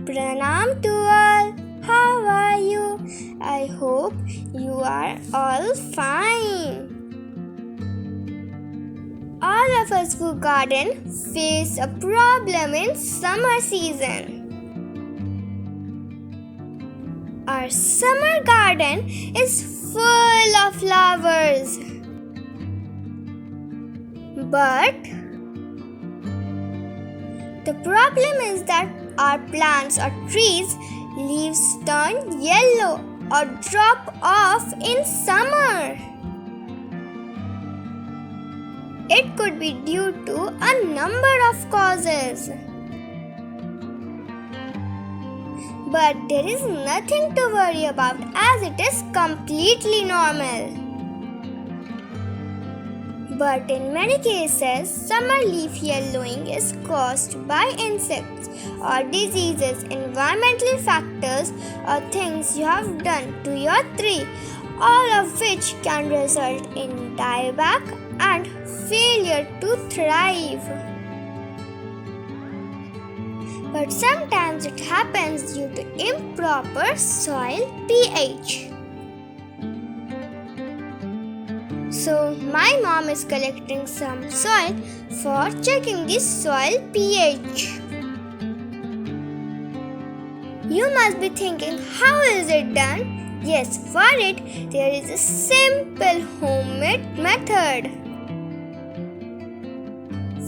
Pranam to all. How are you? I hope you are all fine. All of us who garden face a problem in summer season. Our summer garden is full of flowers. But the problem is that our plants or trees leaves turn yellow or drop off in summer. It could be due to a number of causes. But there is nothing to worry about as it is completely normal. But in many cases, summer leaf yellowing is caused by insects or diseases, environmental factors, or things you have done to your tree, all of which can result in dieback and failure to thrive. But sometimes it happens due to improper soil pH. So my mom is collecting some soil for checking the soil pH. You must be thinking, how is it done? Yes, for it there is a simple homemade method.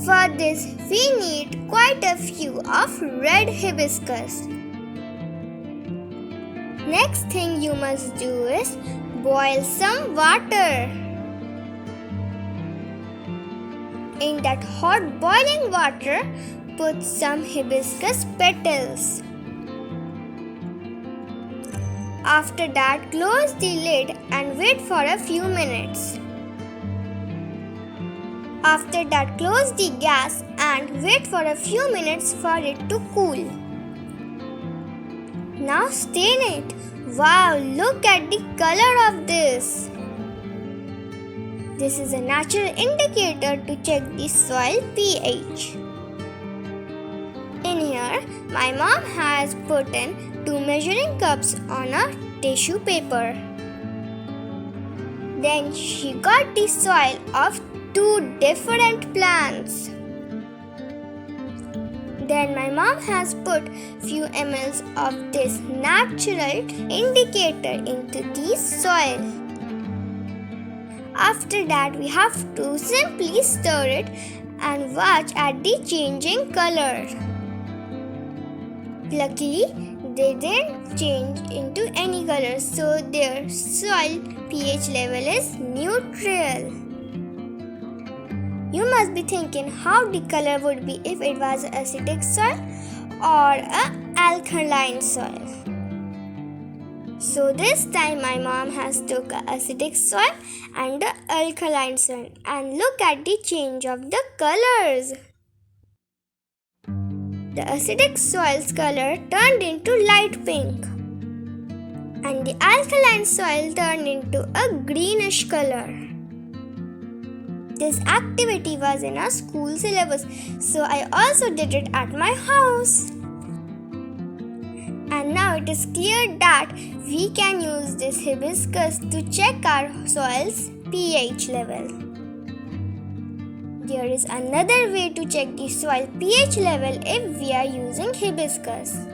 For this we need quite a few of red hibiscus. Next thing you must do is boil some water. In that hot boiling water, put some hibiscus petals. After that, close the lid and wait for a few minutes. After that, close the gas and wait for a few minutes for it to cool. Now stain it. Wow, look at the color of this. This is a natural indicator to check the soil pH. In here, my mom has put in 2 measuring cups on a tissue paper. Then she got the soil of 2 different plants. Then my mom has put few ml of this natural indicator into the soil. After that, we have to simply stir it and watch at the changing color. Luckily, they didn't change into any color, so their soil pH level is neutral. You must be thinking how the color would be if it was acidic soil or an alkaline soil. So this time my mom has took a acidic soil and the alkaline soil, and look at the change of the colors. The acidic soil's color turned into light pink and the alkaline soil turned into a greenish color. This activity was in our school syllabus, so I also did it at my house. And now it is clear that we can use this hibiscus to check our soil's pH level. There is another way to check the soil pH level if we are using hibiscus.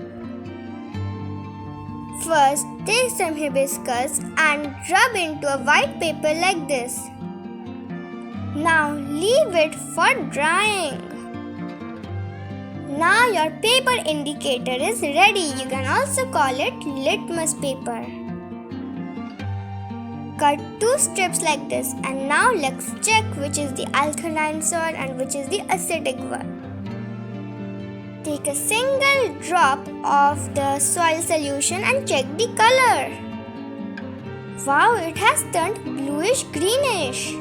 First, take some hibiscus and rub into a white paper like this. Now leave it for drying. Now your paper indicator is ready. You can also call it litmus paper. Cut 2 strips like this, and now let's check which is the alkaline soil and which is the acidic one. Take a single drop of the soil solution and check the color. Wow, it has turned bluish greenish.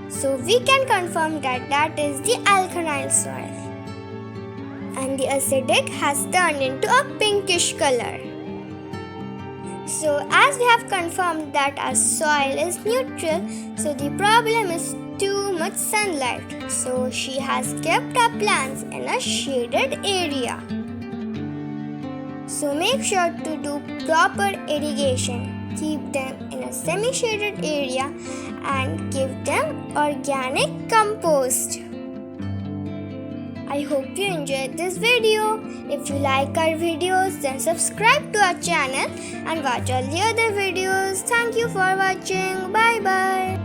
So we can confirm that that is the alkaline soil. And the acidic has turned into a pinkish color. So as we have confirmed that our soil is neutral, so the problem is too much sunlight. So she has kept our plants in a shaded area. So make sure to do proper irrigation. Keep them in a semi-shaded area and give them organic compost. I hope you enjoyed this video. If you like our videos, then subscribe to our channel and watch all the other videos. Thank you for watching. Bye bye.